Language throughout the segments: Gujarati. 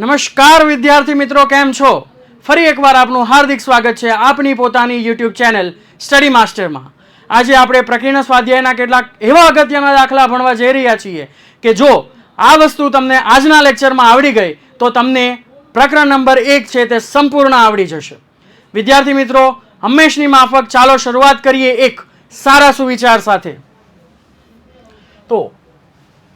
નમસ્કાર વિદ્યાર્થી મિત્રો, કેમ છો? ફરી એકવાર આપનું હાર્દિક સ્વાગત છે આપની પોતાની યુટ્યુબ ચેનલ સ્ટડી માસ્ટરમાં. આજે આપણે પ્રકીર્ણ સ્વાધ્યાયના કેટલાક એવા અગત્યના દાખલા ભણવા જઈ રહ્યા છીએ કે જો આ વસ્તુ તમને આજના લેક્ચરમાં આવડી ગઈ તો તમને પ્રકરણ નંબર 1 છે તે સંપૂર્ણ આવડી જશે. વિદ્યાર્થી મિત્રો, હંમેશની માફક ચાલો શરૂઆત કરીએ એક સારા સુવિચાર સાથે. તો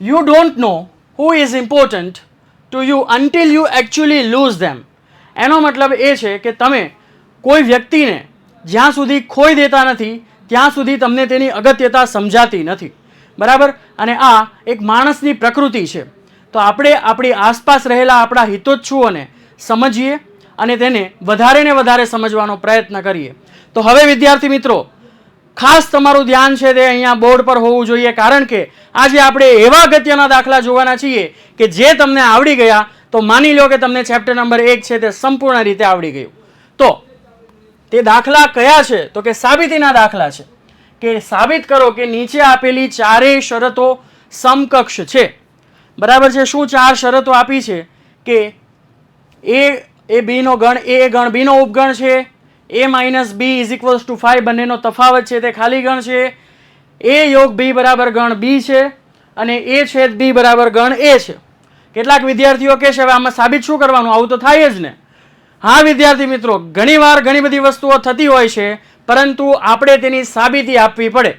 you don't know who is important to you until you actually lose them. એનો મતલબ એ છે કે તમે કોઈ વ્યક્તિને જ્યાં સુધી ખોઈ દેતા નથી ત્યાં સુધી તમને તેની અગત્યતા સમજાતી નથી, બરાબર? અને આ એક માણસની પ્રકૃતિ છે. તો આપણે આપણી આસપાસ રહેલા આપણા હિતોચ્છુઓને સમજીએ અને તેને વધારે ને વધારે સમજવાનો પ્રયત્ન કરીએ. તો હવે વિદ્યાર્થી મિત્રો, ખાસ તમારું ધ્યાન છે તે અહીંયા બોર્ડ પર હોવું જોઈએ, કારણ કે આજે આપણે એવા અગત્યના દાખલા જોવાના છીએ કે જે તમને આવડી ગયા તો માની લો કે તમને ચેપ્ટર નંબર 1 છે તે સંપૂર્ણ રીતે આવડી ગયું. તો તે દાખલા કયા છે? તો કે સાબિતીના દાખલા છે. કે સાબિત કરો કે નીચે આપેલી ચારેય શરતો સમકક્ષ છે, બરાબર છે? શું ચાર શરતો આપી છે? કે એ બી નો ગણ એ ગણ બી નો ઉપગણ છે, a minus B is equals to 5 બંનેનો તફાવત છે તે ખાલી ગણ છે, a યોગ બી બરાબર ગણ બી છે અને a છેદ બી બરાબર ગણ a છે. કેટલાક વિદ્યાર્થીઓ કહેશે હવે આમાં સાબિત શું કરવાનું, આવું તો થાય જ ને. હા વિદ્યાર્થી મિત્રો, ઘણીવાર ઘણી બધી વસ્તુઓ થતી હોય છે, પરંતુ આપણે તેની સાબિતી આપવી પડે,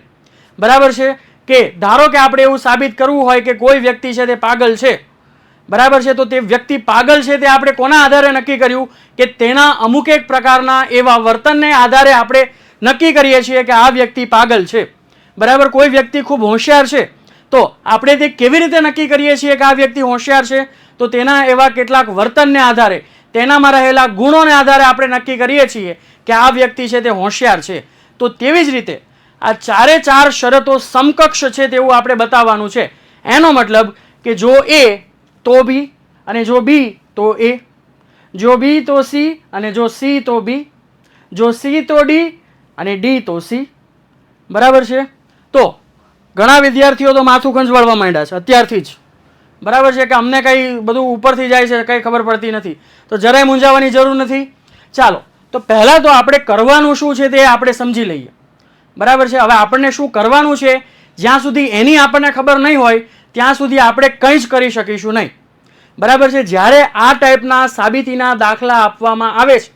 બરાબર છે? કે ધારો કે આપણે એવું સાબિત કરવું હોય કે કોઈ વ્યક્તિ છે તે પાગલ છે, બરાબર છે? તો તે વ્યક્તિ પાગલ છે તે આપણે કોના આધારે નક્કી કર્યું? કે તેના અમુક એક પ્રકારના એવા વર્તનને આધારે આપણે નક્કી કરીએ છીએ કે આ વ્યક્તિ પાગલ છે, બરાબર? કોઈ વ્યક્તિ ખૂબ હોશિયાર છે તો આપણે તે કેવી રીતે નક્કી કરીએ છીએ કે આ વ્યક્તિ હોશિયાર છે? તો તેના એવા કેટલાક વર્તનને આધારે, તેનામાં રહેલા ગુણોને આધારે આપણે નક્કી કરીએ છીએ કે આ વ્યક્તિ છે તે હોશિયાર છે. તો તેવી જ રીતે આ ચારે ચાર શરતો સમકક્ષ છે તેવું આપણે બતાવવાનું છે. એનો મતલબ કે જો A તો B, અને જો B તો A, જો B તો C, અને જો C તો B, જો C તો D, અને D તો C, બરાબર છે? તો ઘણા વિદ્યાર્થીઓ તો માથું ખંજવાળવા માંડ્યા છે અત્યારથી જ, બરાબર છે? કે અમને કંઈ બધું ઉપરથી જાય છે, કંઈ ખબર પડતી નથી. તો જરાય મૂંઝાવાની જરૂર નથી. ચાલો, તો પહેલાં તો આપણે કરવાનું શું છે તે આપણે સમજી લઈએ, બરાબર છે? હવે આપણને શું કરવાનું છે, જ્યાં સુધી એની આપણને ખબર નહીં હોય ત્યાં સુધી આપણે કંઈ જ કરી શકીશું નહીં, બરાબર છે? જ્યારે આ ટાઈપના સાબિતીના દાખલા આપવામાં આવે છે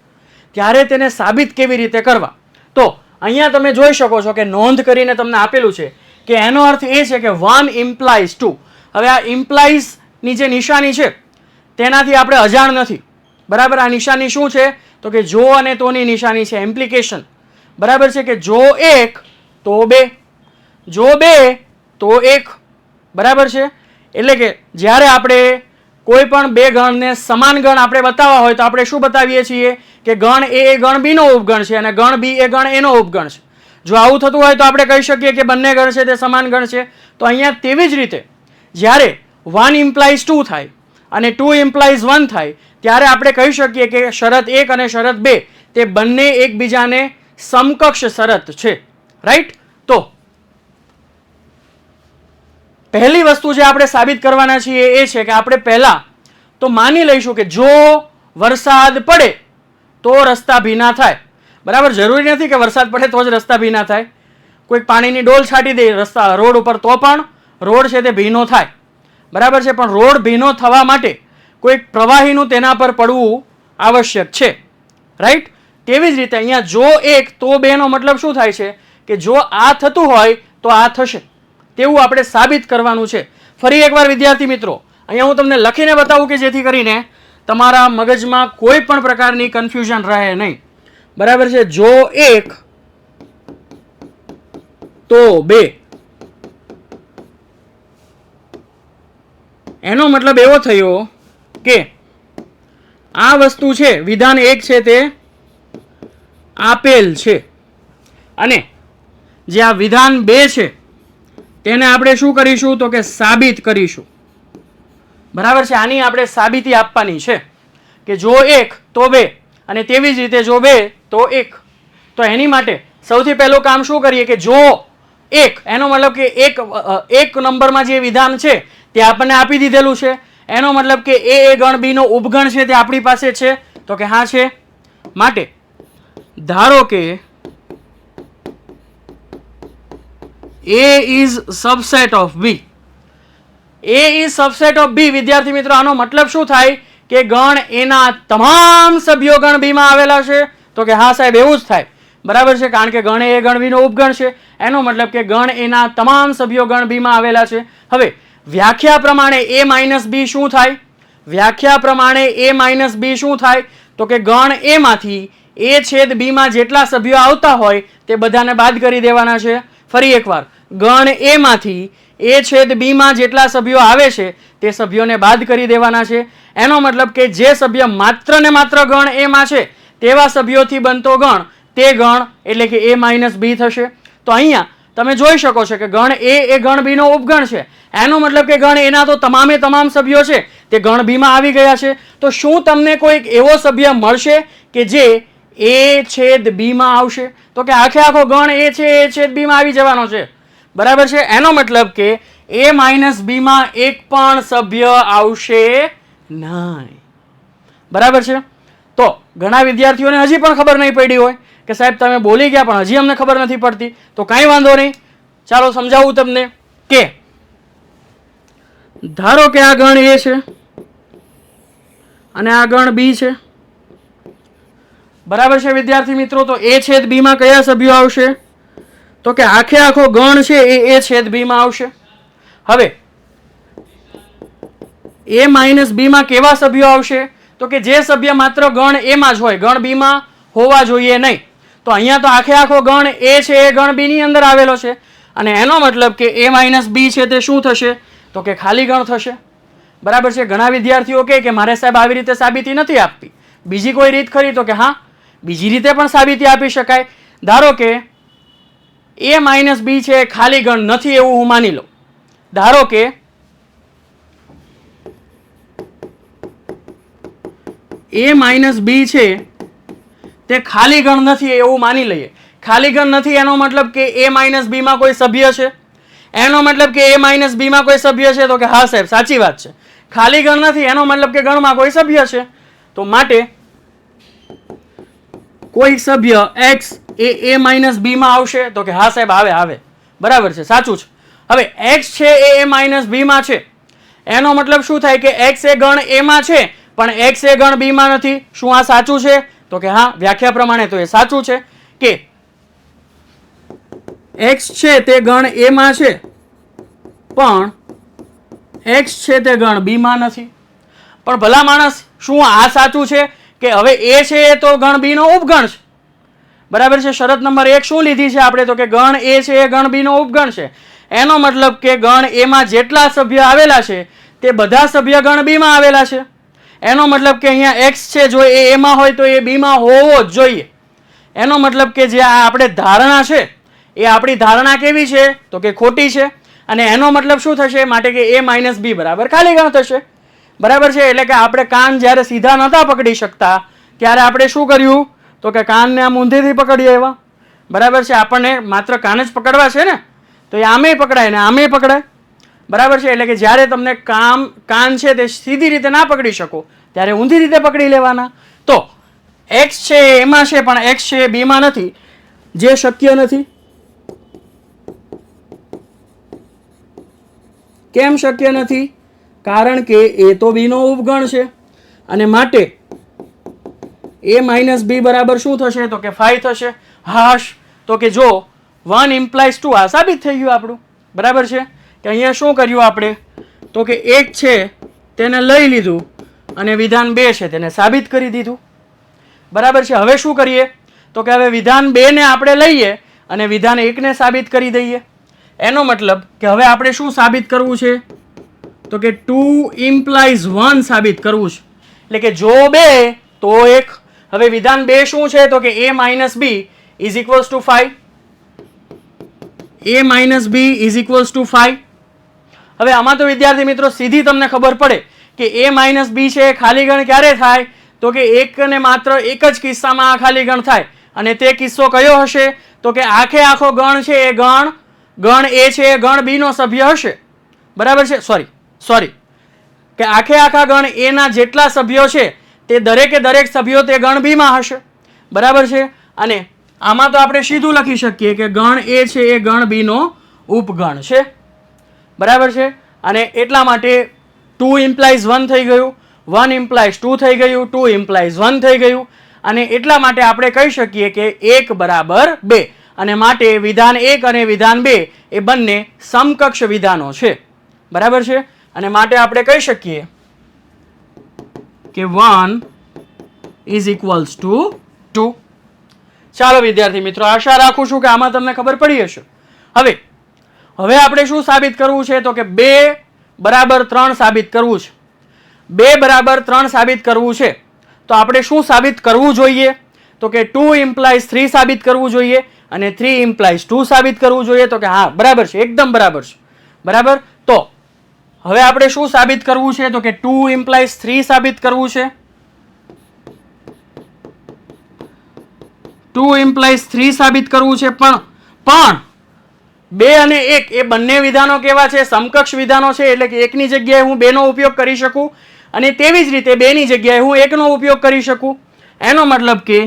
ત્યારે તેને સાબિત કેવી રીતે કરવા, તો અહીંયા તમે જોઈ શકો છો કે નોંધ કરીને તમને આપેલું છે કે એનો અર્થ એ છે કે 1 ઇમ્પ્લાઇઝ 2. હવે આ ઇમ્પ્લાઇઝની જે નિશાની છે તેનાથી આપણે અજાણ નથી, બરાબર? આ નિશાની શું છે? તો કે જો અને તોની નિશાની છે, ઇમ્પ્લિકેશન, બરાબર છે? કે જો 1 તો 2, જો 2 તો 1, બરાબર છે? એટલે કે જ્યારે આપણે કોઈ પણ બે ગણને સમાન ગણ આપણે બતાવવા હોય તો આપણે શું બતાવીએ છીએ? કે ગણ એ ગણ બી નો ઉપગણ છે અને ગણ બી એ ગણ એ નો ઉપગણ છે. જો આવું થતું હોય તો આપણે કહી શકીએ કે બંને ગણ છે તે સમાન ગણ છે. તો અહીંયા તેવી જ રીતે જ્યારે 1 ઇમ્પ્લાઇઝ 2 થાય અને 2 ઇમ્પ્લાઇઝ 1 થાય ત્યારે આપણે કહી શકીએ કે શરત 1 અને શરત 2 તે બંને એકબીજાને સમકક્ષ શરત છે, રાઈટ? તો પહેલી વસ્તુ જે આપણે સાબિત કરવાના છીએ એ છે કે આપણે પહેલા તો માની લઈશું કે જો વરસાદ પડે તો રસ્તા ભીના થાય, બરાબર? જરૂરી નથી કે વરસાદ પડે તો જ રસ્તા ભીના થાય. કોઈક પાણીની ડોલ છાંટી દે રસ્તા રોડ ઉપર તો પણ રોડ છે તે ભીનો થાય, બરાબર છે? પણ રોડ ભીનો થવા માટે કોઈક પ્રવાહીનું તેના પર પડવું આવશ્યક છે, રાઈટ? તેવી જ રીતે અહીંયા જો 1 તો 2 નો મતલબ શું થાય છે? કે જો આ થતું હોય તો આ થશે, તેવું આપણે સાબિત કરવાનું છે. ફરી એકવાર વિદ્યાર્થી મિત્રો, અહીંયા હું તમને લખીને બતાવું કે જેથી કરીને તમારા મગજમાં કોઈ પણ પ્રકારની કન્ફ્યુઝન રહે નહીં, બરાબર છે? જો 1 તો 2, એનો મતલબ એવો થયો કે આ વસ્તુ છે વિધાન 1 છે તે આપેલ છે અને જે આ વિધાન 2 છે તેને આપણે શું કરીશું? તો કે સાબિત કરીશું, બરાબર છે? આની આપણે સાબિતી આપવાની છે કે જો 1 તો 2 અને તેવી જ રીતે જો 2 તો 1. તો એની માટે સૌથી પહેલું કામ શું કરીએ? કે જો 1 એનો મતલબ કે એક નંબરમાં જે વિધાન છે તે આપણને આપી દીધેલું છે, એનો મતલબ કે એ ગણ બી નો ઉપગણ છે તે આપણી પાસે છે, તો કે હા છે. માટે ધારો કે A is subset of B. A is subset of B. વિદ્યાર્થી મિત્રો, આનો મતલબ શું થાય કે ગણ એના તમામ સભ્યો ગણ બી માં આવેલા છે, તો કે હા સાહેબ એવું જ થાય. બરાબર છે, કારણ કે ગણ એ ગણ બી નો ઉપગણ છે. એનો મતલબ કે ગણ એના તમામ સભ્યો ગણ બી માં આવેલા છે. હવે વ્યાખ્યા પ્રમાણે A માઇનસ બી શું થાય? વ્યાખ્યા પ્રમાણે A માઇનસ બી શું થાય? તો કે ગણ એ માંથી A છેદ બી માં જેટલા સભ્યો આવતા હોય તે બધાને બાદ કરી દેવાના છે. ફરી એકવાર, ગણ એ માંથી A છેદ બી માં જેટલા સભ્યો આવે છે તે સભ્યોને બાદ કરી દેવાના છે. એનો મતલબ કે જે સભ્ય માત્ર ને માત્ર ગણ એ માં છે તેવા સભ્યોથી બનતો ગણ તે ગણ એટલે કે A માઇનસ બી થશે. તો અહીંયા તમે જોઈ શકો છો કે ગણ એ ગણ બી નો ઉપગણ છે. એનો મતલબ કે ગણ એના તો તમામે તમામ સભ્યો છે તે ગણ બી માં આવી ગયા છે. તો શું તમને કોઈક એવો સભ્ય મળશે કે જે A છેદ બી માં આવશે? તો કે આખે આખો ગણ એ છે એ છેદ બી માં આવી જવાનો છે. બરાબર છે. એનો મતલબ કે A માઇનસ બી માં એક પણ સભ્ય આવશે નહીં. બરાબર છે. તો ઘણા વિદ્યાર્થીઓને હજી પણ ખબર નહીં પડી હોય કે સાહેબ તમે બોલી ગયા પણ હજી અમને ખબર નથી પડતી. તો કાંઈ વાંધો નહીં, ચાલો સમજાવું તમને કે ધારો કે આ ગણ એ છે અને આ ગણ બી છે. બરાબર છે વિદ્યાર્થી મિત્રો. તો A છેદ બી માં કયા સભ્યો આવશે? તો કે આખે આખો ગણ છે એ A છેદ બી માં આવશે. હવે A માઇનસ બી માં કેવા સભ્યો આવશે? તો કે જે સભ્ય માત્ર ગણ એ માં જ હોય, ગણ બી માં હોવા જોઈએ નહીં. તો અહીંયા તો આખે આખો ગણ એ છે એ ગણ બી ની અંદર આવેલો છે અને એનો મતલબ કે A માઇનસ બી છે તે શું થશે? તો કે ખાલી ગણ થશે. બરાબર છે. ઘણા વિદ્યાર્થીઓ કહે કે મારે સાહેબ આવી રીતે સાબિતી નથી આપવી, બીજી કોઈ રીત ખરી? તો કે હા, બીજી રીતે પણ સાબિતી આપી શકાય. ધારો કે A માઇનસ બી છે ખાલી ગણ નથી એવું હું માની લઉં. ધારો કે A માઇનસ બી છે તે ખાલી ગણ નથી એવું માની લઈએ. ખાલી ગણ નથી એનો મતલબ કે A માઇનસ બી માં કોઈ સભ્ય છે. એનો મતલબ કે A માઇનસ બી માં કોઈ સભ્ય છે. તો કે હા સાહેબ સાચી વાત છે, ખાલી ગણ નથી એનો મતલબ કે ગણમાં કોઈ સભ્ય છે. તો માટે કોઈ સભ્ય x એ A માઇનસ બી માં આવશે? તો કે હા સાહેબ આવે. બરાબર છે, સાચું છે. હવે x છે એ A માઇનસ બી માં છે એનો મતલબ શું થાય કે x એ ગણ A માં છે પણ x એ ગણ બી માં નથી. શું આ સાચું છે? તો કે હા, વ્યાખ્યા પ્રમાણે તો એ સાચું છે કે x છે તે ગણ A માં છે પણ x છે તે ગણ બી માં નથી. પણ ભલા માણસ, શું આ સાચું છે કે હવે A છે એ તો ગણ બી નો ઉપગણ છે? બરાબર છે. શરત નંબર 1 શું લીધી છે આપણે? તો કે ગણ A છે એ ગણ બી નો ઉપગણ છે. એનો મતલબ કે ગણ A માં જેટલા સભ્ય આવેલા છે તે બધા સભ્ય ગણ બી માં આવેલા છે. એનો મતલબ કે અહીંયા x છે જો એ A માં હોય તો એ બી માં હોવો જ જોઈએ. એનો મતલબ કે જે આ આપણે ધારણા છે એ આપણી ધારણા કેવી છે? તો કે ખોટી છે. અને એનો મતલબ શું થશે? માટે કે A માઇનસ બી બરાબર ખાલી ગણ થશે. બરાબર છે. એટલે કે આપણે કાન જ્યારે સીધા નહોતા પકડી શકતા ત્યારે આપણે શું કર્યું? તો કે કાનને આમ ઊંધેથી પકડી આવ્યા. બરાબર છે. આપણને માત્ર કાન જ પકડવા છે ને, તો એ આમે પકડાય ને આમે પકડાય. બરાબર છે. એટલે કે જ્યારે તમને કાન છે તે સીધી રીતે ના પકડી શકો ત્યારે ઊંધી રીતે પકડી લેવાના. તો x છે એમાં છે પણ x છે બી માં નથી, જે શક્ય નથી. કેમ શક્ય નથી? કારણ કે એ તો બી નો ઉપગણ છે અને માટે A માઇનસ બી બરાબર શું થશે? તો કે 5 થશે. હાશ. તો કે જો 1 ઇમ્પ્લાઇઝ 2 આ સાબિત થઈ ગયું આપણું. બરાબર છે કે અહીંયા શું કર્યું આપણે? તો કે 1 છે તેને લઈ લીધું અને વિધાન 2 છે તેને સાબિત કરી દીધું. બરાબર છે. હવે શું કરીએ? તો કે હવે વિધાન 2 ને આપણે લઈએ અને વિધાન 1 ને સાબિત કરી દઈએ. એનો મતલબ કે હવે આપણે શું સાબિત કરવું છે? તો કે 2 ઇમ્પ્લાઇઝ 1 સાબિત કરવું છે. એટલે કે જો 2 તો 1. હવે વિધાન 2 શું છે? તો કે A minus B is equals to 5. A minus B is equals to 5. હવે આમાં તો વિદ્યાર્થી મિત્રો સીધી તમને ખબર પડે કે A માઇનસ બી છે ખાલી ગણ ક્યારે થાય? તો કે એક ને માત્ર એક જ કિસ્સામાં આ ખાલી ગણ થાય. અને તે કિસ્સો કયો હશે? તો કે આખે આખો ગણ છે એ ગણ A છે એ ગણ બી નો સભ્ય હશે. બરાબર છે. સોરી, કે આખે આખા ગણ એ ના જેટલા સભ્યો છે તે દરેકે દરેક સભ્યો તે ગણ બી માં હશે. બરાબર છે. અને આમાં તો આપણે સીધું લખી શકીએ કે ગણ એ છે એ ગણ બી નો ઉપગણ છે. બરાબર છે. અને એટલા માટે 2 ઇમ્પ્લાઇઝ 1 થઈ ગયું, 1 ઇમ્પ્લાઇઝ 2 થઈ ગયું, 2 ઇમ્પ્લાઇઝ 1 થઈ ગયું. અને એટલા માટે આપણે કહી શકીએ કે 1 બરાબર 2. અને માટે વિધાન 1 અને વિધાન 2 એ બંને સમકક્ષ વિધાનો છે. બરાબર છે. અને માટે આપણે કહી શકીએ કે 1 ઇઝ ઇક્વલ્સ ટુ 2. ચાલો વિદ્યાર્થી મિત્રો, આશા રાખું છું કે આમાં તમને ખબર પડી હશે. હવે આપણે શું સાબિત કરવું છે? તો કે 2 બરાબર 3 સાબિત કરવું છે. 2 બરાબર 3 સાબિત કરવું છે તો આપણે શું સાબિત કરવું જોઈએ? તો કે 2 ઇમ્પ્લાઇઝ 3 સાબિત કરવું જોઈએ અને 3 ઇમ્પ્લાઇઝ 2 સાબિત કરવું જોઈએ. તો કે હા, બરાબર છે, એકદમ બરાબર છે. બરાબર. તો હવે આપણે શું સાબિત કરવું છે? તો કે 2 ઇમ્પ્લાઇઝ 3 સાબિત કરવું છે. 2 ઇમ્પ્લાઇઝ 3 સાબિત કરવું છે. પણ 2 અને 1 એ બંને વિધાનો કેવા છે? સમકક્ષ વિધાનો છે. એટલે કે 1 ની જગ્યાએ હું 2 નો ઉપયોગ કરી શકું અને તેવી જ રીતે 2 ની જગ્યાએ હું 1 નો ઉપયોગ કરી શકું. એનો મતલબ કે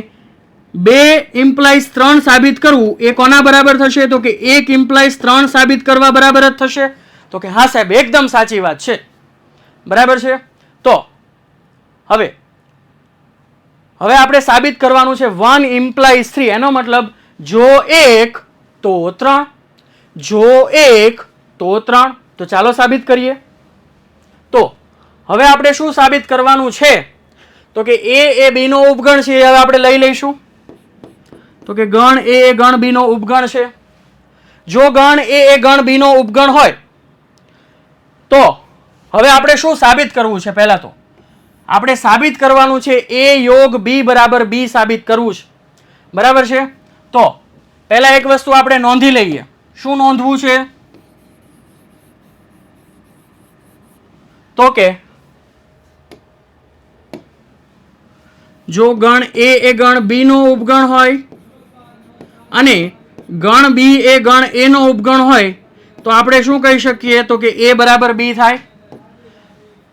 2 ઇમ્પ્લાઇઝ 3 સાબિત કરવું એ કોના બરાબર થશે? તો કે 1 ઇમ્પ્લાઇઝ 3 સાબિત કરવા બરાબર જ થશે. તો કે હા સાહેબ, એકદમ સાચી વાત છે. બરાબર છે. તો હવે આપણે સાબિત કરવાનું છે 1 ઇમ્પ્લાઇઝ 3. એનો મતલબ જો 1 તો 3, જો 1 તો 3. તો ચાલો સાબિત કરીએ. તો હવે આપણે શું સાબિત કરવાનું છે? તો કે એ બી નો ઉપગણ છે. હવે આપણે લઈ લઈશું. તો કે ગણ એ ગણ બી નો ઉપગણ છે. જો ગણ એ ગણ બી નો ઉપગણ હોય તો હવે આપણે શું સાબિત કરવું છે? પહેલા તો આપણે સાબિત કરવાનું છે a યોગ b બરાબર b સાબિત કરવું છે. બરાબર છે. તો પહેલા એક વસ્તુ આપણે નોંધી લઈએ. શું નોંધવું છે? તો કે જો ગણ એ ગણ બી નો ઉપગણ હોય અને ગણ બી એ ગણ એ નો ઉપગણ હોય તો આપણે શું કહી શકીએ? તો કે a બરાબર b થાય.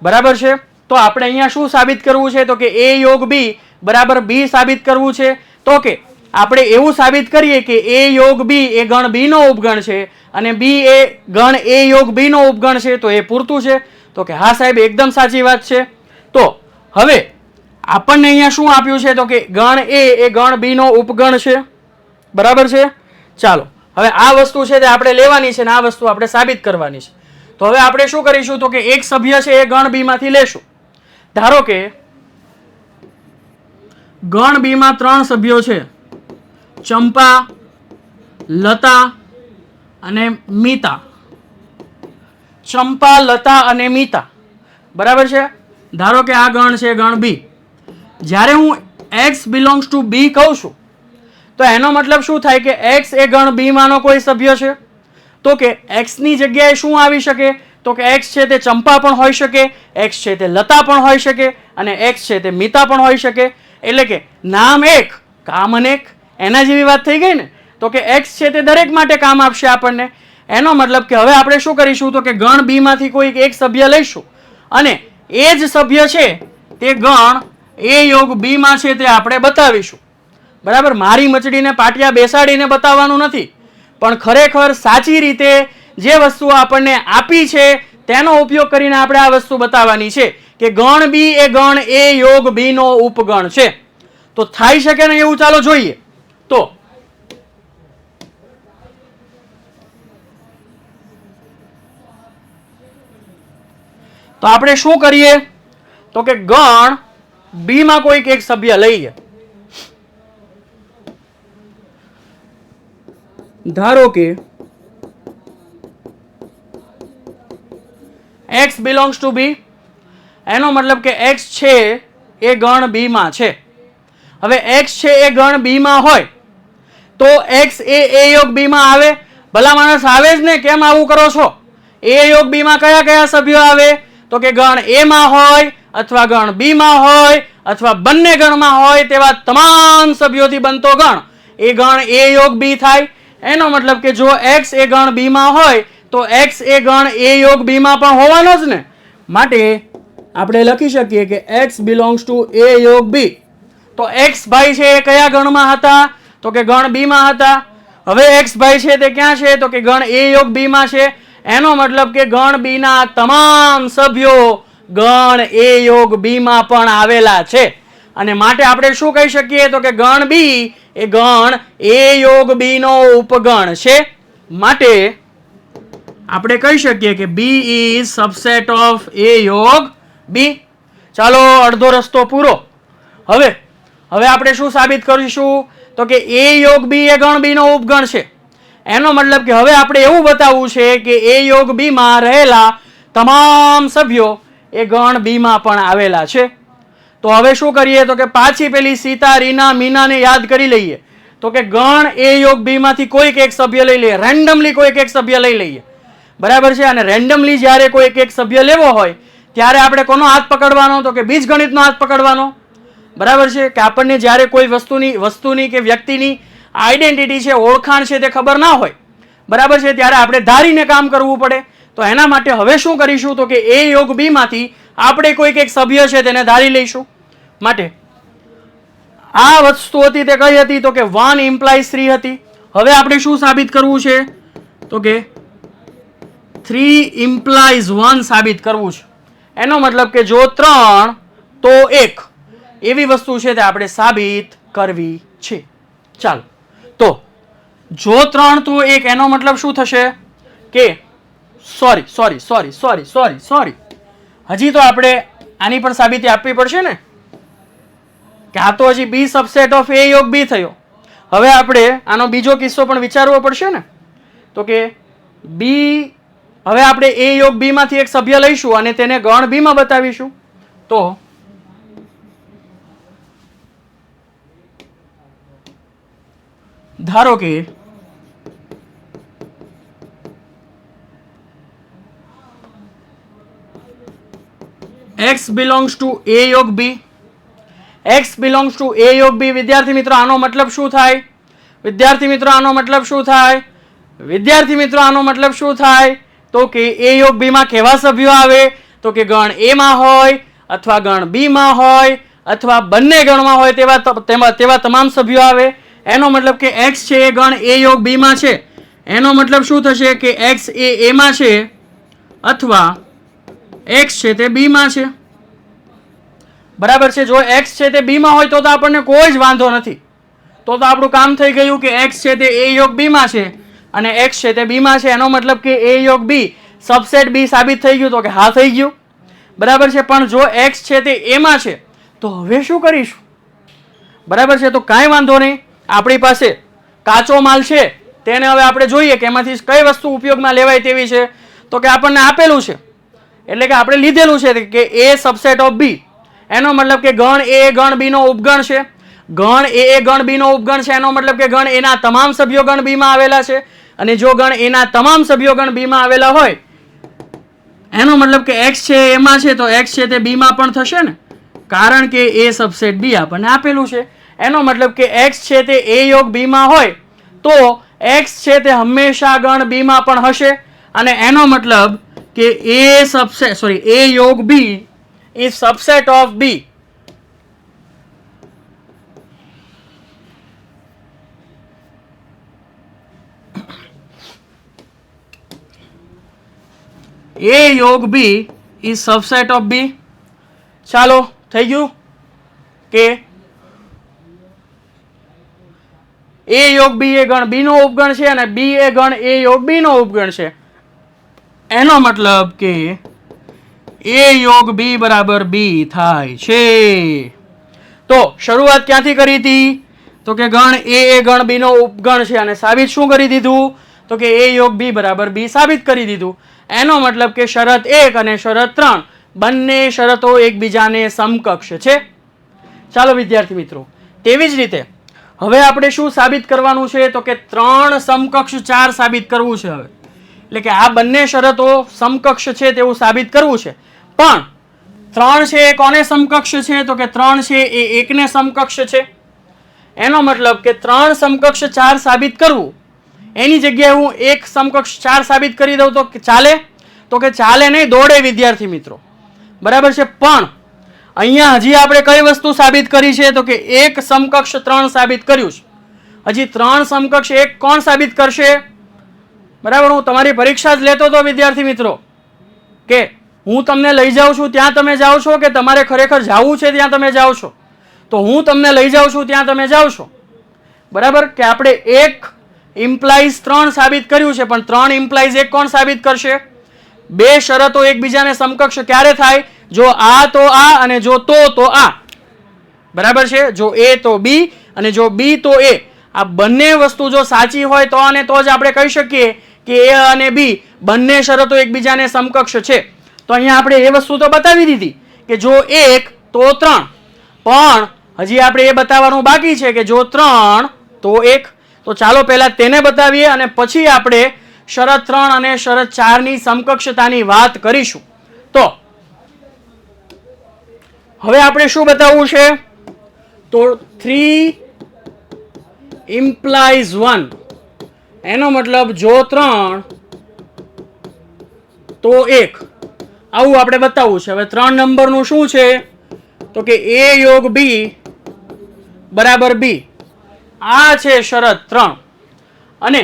બરાબર છે. તો આપણે અહીંયા શું સાબિત કરવું છે? તો કે a યોગ b બરાબર b સાબિત કરવું છે. તો કે આપણે એવું સાબિત કરીએ કે a યોગ b એ ગણ b નો ઉપગણ છે અને b એ ગણ a યોગ b નો ઉપગણ છે. તો એ પૂરતું છે. તો કે હા સાહેબ, એકદમ સાચી વાત છે. તો હવે આપણને અહીંયા શું આપ્યું છે? તો કે ગણ એ ગણ બી નો ઉપગણ છે. બરાબર છે. ચાલો હવે આ વસ્તુ છે તે આપણે લેવાની છે અને આ વસ્તુ આપણે સાબિત કરવાની છે. તો હવે આપણે શું કરીશું? તો કે એક સભ્ય છે એ ગણ બી માંથી લેશું. ધારો કે ગણ બી માં 3 સભ્યો છે: ચંપા, લતા અને મીતા. ચંપા, લતા અને મીતા. બરાબર છે. ધારો કે આ ગણ છે ગણ બી. જ્યારે હું x બિલોંગ્સ ટુ બી કહું છું તો એનો મતલબ શું થાય કે x એ ગણ બી માંનો કોઈ સભ્ય છે. તો કે x ની જગ્યાએ શું આવી શકે? તો કે x છે તે ચંપા પણ હોઈ શકે, x છે તે લતા પણ હોઈ શકે અને x છે તે મીતા પણ હોઈ શકે. એટલે કે નામ એક, કામ અનેક. એના જેવી વાત થઈ ગઈ ને. તો કે x છે તે દરેક માટે કામ આપશે આપણને. એનો મતલબ કે હવે આપણે શું કરીશું? તો કે ગણ બી માંથી કોઈ એક સભ્ય લઈશું અને એ જ સભ્ય છે તે ગણ એ યોગ બી માં છે તે આપણે બતાવીશું. બરાબર. મારી મચડીને પાટિયા બેસાડીને બતાવવાનું નથી, પણ ખરેખર સાચી રીતે જે વસ્તુ આપણને આપી છે તેનો ઉપયોગ કરીને આપણે આ વસ્તુ બતાવવાની છે કે ગણ બી એ ગણ એ યોગ બી નો ઉપગણ છે. તો થાય શકે ને એવું? ચાલો જોઈએ. તો આપણે શું કરીએ? તો કે ગણ બી માં કોઈક એક સભ્ય લઈએ. ધારો કે x બિલોંગ્સ ટુ બી. એનો મતલબ કે x છે એ ગણ બી માં છે. હવે x છે એ ગણ બી માં હોય તો x એ યોગ બી માં આવે? ભલા માણસ આવે જ ને. કેમ આવું કરો છો? એ યોગ બી માં કયા કયા સભ્યો આવે? તો કે ગણ એ માં હોય અથવા ગણ બી માં હોય અથવા બંને ગણમાં હોય તેવા તમામ સભ્યોથી બનતો ગણ એ ગણ એ યોગ બી થાય. એનો મતલબ કે જો x એ ગણ બી માં હોય તો x એ ગણ એ યોગ બી માં પણ હોવાનો જ ને. માટે આપણે લખી શકીએ કે x બિલોંગ્સ ટુ a યોગ b. તો x ભાઈ છે એ કયા ગણમાં હતા? તો કે ગણ b માં હતા. હવે x ભાઈ છે તે ક્યાં છે? તો કે ગણ a યોગ b માં છે. એનો મતલબ કે ગણ b ના તમામ સભ્યો ગણ a યોગ b માં પણ આવેલા છે. અને માટે આપણે શું કહી શકીએ? તો કે ગણ b એ ગણ a યોગ b નો ઉપગણ છે. માટે આપણે કહી શકીએ કે b is subset of a યોગ b. ચાલો અડધો રસ્તો પૂરો. હવે આપણે શું સાબિત કરીશું? તો કે a યોગ b એ ગણ b નો ઉપગણ છે. એનો મતલબ કે હવે આપણે એવું બતાવવું છે કે a યોગ b માં રહેલા તમામ સભ્યો એ ગણ b માં પણ આવેલા છે. તો હવે શું કરીએ? તો કે પાછી પેલી સીતા, રીના, મીનાને યાદ કરી લઈએ. તો કે ગણ a યોગ b માંથી કોઈક એક સભ્ય લઈ લઈએ, રેન્ડમલી કોઈક એક સભ્ય લઈ લઈએ. બરાબર છે? અને રેન્ડમલી જ્યારે કોઈક એક સભ્ય લેવો હોય ત્યારે આપણે કોનો હાથ પકડવાનો? તો કે બીજગણિતનો હાથ પકડવાનો. બરાબર છે? કે આપણને જ્યારે કોઈ વસ્તુની કે વ્યક્તિની આઈડેન્ટિટી છે, ઓળખાણ છે તે ખબર ના હોય, બરાબર છે, ત્યારે આપણે ધારીને કામ કરવું પડે. તો એના માટે હવે શું કરીશું? તો કે a યોગ b માંથી આપણે કોઈક એક સભ્ય છે તેને ધારી લઈશું. માટે આ વસ્તુ હતી તે કઈ હતી? તો કે 1 ઇમ્પ્લાઇઝ 3 હતી. હવે આપણે શું સાબિત કરવું છે? તો કે 3 ઇમ્પ્લાઇઝ 1 સાબિત કરવું છે. એનો મતલબ કે જો 3 તો 1 એવી વસ્તુ છે તે આપણે સાબિત કરવી છે. ચાલો, તો જો 3 તો 1 એનો મતલબ શું થશે? કે સોરી, હજી તો આપણે આની પણ સાબિતી આપવી પડશે ને, કે આ તો હજી b સબસેટ ઓફ a યોગ b થયો. હવે આપણે આનો બીજો કિસ્સો પણ વિચારવો પડશે ને. તો કે b, હવે આપણે a યોગ b માંથી એક સભ્ય લઈશું અને તેને ગણ b માં બતાવીશું. તો ધારો કે x belongs to a યોગ b. x belongs to a યોગ b. વિદ્યાર્થી મિત્રો આનો મતલબ શું થાય? વિદ્યાર્થી મિત્રો આનો મતલબ શું થાય? વિદ્યાર્થી મિત્રો આનો મતલબ શું થાય? તો કે a યોગ b માં કેવા સભ્યો આવે? તો કે ગણ a માં હોય અથવા ગણ b માં હોય અથવા બંને ગણમાં હોય તેવા તમામ સભ્યો આવે. એનો મતલબ કે x છે એ ગણ a યોગ b માં છે. એનો મતલબ શું થશે? કે x એ a માં છે અથવા x છે તે b માં છે. બરાબર છે? જો x છે તે b માં હોય તો આપણને કોઈ જ વાંધો નથી. તો આપણું કામ થઈ ગયું કે x છે તે a યોગ b માં છે અને x છે તે b માં છે. એનો મતલબ કે a યોગ b સબસેટ b સાબિત થઈ ગયું. તો કે હા થઈ ગયું. બરાબર છે? પણ જો x છે તે a માં છે તો હવે શું કરીશું? બરાબર છે? તો કાંઈ વાંધો નહીં, આપણી પાસે કાચો માલ છે તેને હવે આપણે જોઈએ કે એમાંથી કઈ વસ્તુ ઉપયોગમાં લેવાય તેવી છે. તો કે આપણને આપેલું છે એટલે કે આપણે લીધેલું છે કે a સબસેટ ઓફ b. એનો મતલબ કે ગણ a ગણ b નો ઉપગણ છે. ગણ a ગણ b નો ઉપગણ છે એનો મતલબ કે ગણ a ના તમામ સભ્યો ગણ b માં આવેલા છે. અને જો ગણ a ના તમામ સભ્યો ગણ b માં આવેલા હોય એનો મતલબ કે x છે એમાં છે તો x છે તે b માં પણ થશે ને, કારણ કે a સબસેટ b આપણને આપેલું છે. એનો મતલબ કે x છે તે a યોગ b માં હોય તો x છે તે હંમેશા ગણ b માં પણ હશે. અને એનો મતલબ કે a યોગ b is subset of b. a યોગ b is subset of b. ચાલો થઈ ગયું કે a યોગ b એ ગણ b નો ઉપગણ છે અને b એ ગણ a યોગ b નો ઉપગણ છે. એનો મતલબ કે a યોગ b બરાબર b થાય છે. તો શરૂઆત ક્યાંથી કરી હતી? તો કે ગણ a એ ગણ b નો ઉપગણ છે અને સાબિત શું કરી દીધું? તો કે a યોગ b બરાબર b સાબિત કરી દીધું. એનો મતલબ કે શરત 1 અને શરત 3 બંને શરતો એકબીજાને સમકક્ષ છે. ચાલો વિદ્યાર્થી મિત્રો, તેવી જ રીતે હવે આપણે શું સાબિત કરવાનું છે? તો કે 3 સમકક્ષ 4 સાબિત કરવું છે. હવે એટલે કે આ બંને શરતો સમકક્ષ છે તેવું સાબિત કરવું છે. પણ 3 છે એ કોને સમકક્ષ છે? તો કે 3 છે એ 1 ને સમકક્ષ છે. એનો મતલબ કે 3 સમકક્ષ 4 સાબિત કરવું એની જગ્યાએ હું 1 સમકક્ષ 4 સાબિત કરી દઉં તો ચાલે? તો કે ચાલે નહીં, દોડે વિદ્યાર્થી મિત્રો. બરાબર છે. પણ અહીંયા હજી આપણે કઈ વસ્તુ સાબિત કરી છે તો કે 1 સમકક્ષ 3 સાબિત કર્યું છે. હજી 3 સમકક્ષ 1 કોણ સાબિત કરશે? બરાબર, હું તમારી પરીક્ષા જ લેતો હતો વિદ્યાર્થી મિત્રો, કે હું તમને લઈ જાઉં છું ત્યાં તમે જાઓ છો કે તમારે ખરેખર જવું છે ત્યાં તમે જાઓ છો? તો હું તમને લઈ જાઉં છું ત્યાં તમે જાઓ છો. બરાબર, કે આપણે 1 ઇમ્પ્લાઇઝ 3 સાબિત કર્યું છે, પણ 3 ઇમ્પ્લાઇઝ 1 કોણ સાબિત કરશે? બે શરતો એકબીજાને સમકક્ષ ક્યારે થાય? જો આ તો આ અને જો તો આ. બરાબર છે, જો એ તો બી અને જો બી તો એ. આ બંને વસ્તુ જો સાચી હોય તો અને તો જ આપણે કહી શકીએ કે એ અને બી બંને શરતો એકબીજાને સમકક્ષ છે. તો અહીંયા આપણે એ વસ્તુ તો બતાવી દીધી કે જો 1 તો 3, પણ હજી આપણે એ બતાવવાનું બાકી છે કે જો 3 તો 1. તો ચાલો પહેલા તેને બતાવીએ અને પછી આપણે શરત 3 અને શરત 4 ની સમકક્ષતાની વાત કરીશું. તો હવે આપણે શું બતાવવું છે? તો 3 ઇમ્પ્લાઇઝ 1, એનો મતલબ જો 3 તો 1, આવું આપણે બતાવવું છે. હવે 3 નંબરનું શું છે તો કે a યોગ b બરાબર b. આ છે શરત 3. અને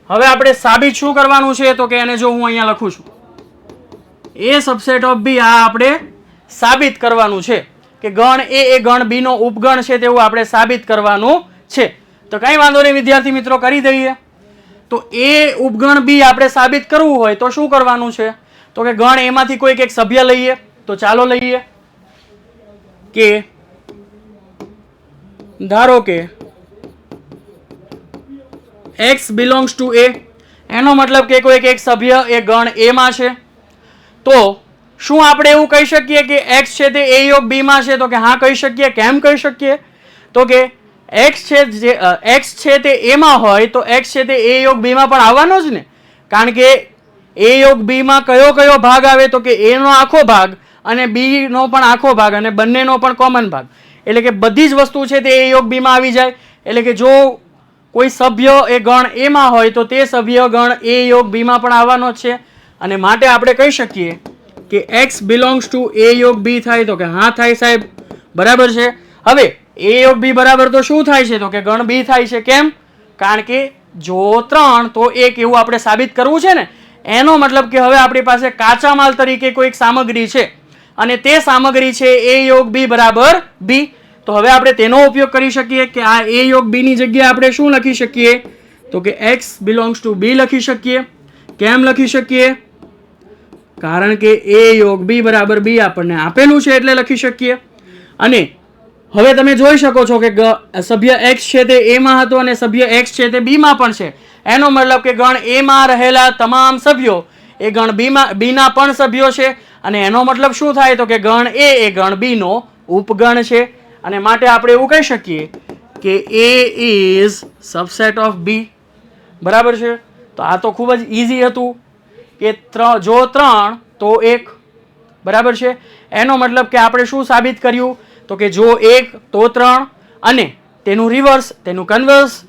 હવે આપણે સાબિત શું કરવાનું છે તો કે એને જો હું અહીંયા લખું છું a સબસેટ ઓફ b, આ આપણે સાબિત કરવાનું છે કે ગણ a એ ગણ b નો ઉપગણ છે તેવું આપણે સાબિત કરવાનું છે. તો કઈ વાંધો નહીં વિદ્યાર્થી મિત્રો, કરી દઈએ. તો a ઉપગણ b આપણે સાબિત કરવું હોય તો શું કરવાનું છે તો કે ગણ એમાંથી કોઈક એક સભ્ય લઈએ. તો ચાલો લઈએ કે ધારો કે x belongs to a, એનો મતલબ કે કોઈક એક સભ્ય એ ગણ a માં છે. તો શું આપણે એવું કહી શકીએ કે x છે તે a યોગ b માં છે? તો કે હા કહી શકીએ. કેમ કહી શકીએ તો કે x છે તે a માં હોય તો x છે તે a યોગ b માં પણ આવવાનો જ ને. કારણ કે a યોગ b માં કયો કયો ભાગ આવે તો કે a નો આખો ભાગ અને b નો પણ આખો ભાગ અને બંનેનો પણ કોમન ભાગ. એટલે કે બધી જ વસ્તુ છે તે a યોગ b માં આવી જાય. એટલે કે જો કોઈ સભ્ય એ ગણ a માં હોય તો તે સભ્ય ગણ a યોગ b માં પણ આવવાનો છે. અને માટે આપણે કહી શકીએ કે x belongs to a યોગ b થાય. તો કે હા થાય સાહેબ, બરાબર છે. હવે a યોગ b બરાબર તો શું થાય છે તો કે ગણ b થાય છે. કેમ? કારણ કે જો 3 તો 1 એવું આપણે સાબિત કરવું છે ને. એનો મતલબ કે હવે આપણી પાસે કાચા માલ તરીકે કોઈક સામગ્રી છે અને તે સામગ્રી છે a યોગ b બરાબર b. તો હવે આપણે તેનો ઉપયોગ કરી શકીએ કે આ a યોગ b ની જગ્યાએ આપણે શું લખી શકીએ તો કે x belongs to b લખી શકીએ. કેમ લખી શકીએ? કારણ કે a યોગ b બરાબર b આપણને આપેલું છે એટલે લખી શકીએ. અને હવે તમે જોઈ શકો છો કે સભ્ય x છે તે a માં હતો અને સભ્ય x છે તે b માં પણ છે. એનો મતલબ કે ગણ a માં રહેલા તમામ સભ્યો એ ગણ b ના પણ સભ્યો છે. અને એનો મતલબ શું થાય તો કે ગણ a એ ગણ b નો ઉપગણ છે. અને માટે આપણે એવું કહી શકીએ કે a is subset of b. બરાબર છે. તો આ તો ખૂબ જ ઈઝી હતું કે જો 3 તો 1, બરાબર છે. એનો મતલબ કે આપણે શું સાબિત કર્યું તો કે જો 1 તો 3 અને તેનું રિવર્સ તેનું કન્વર્સ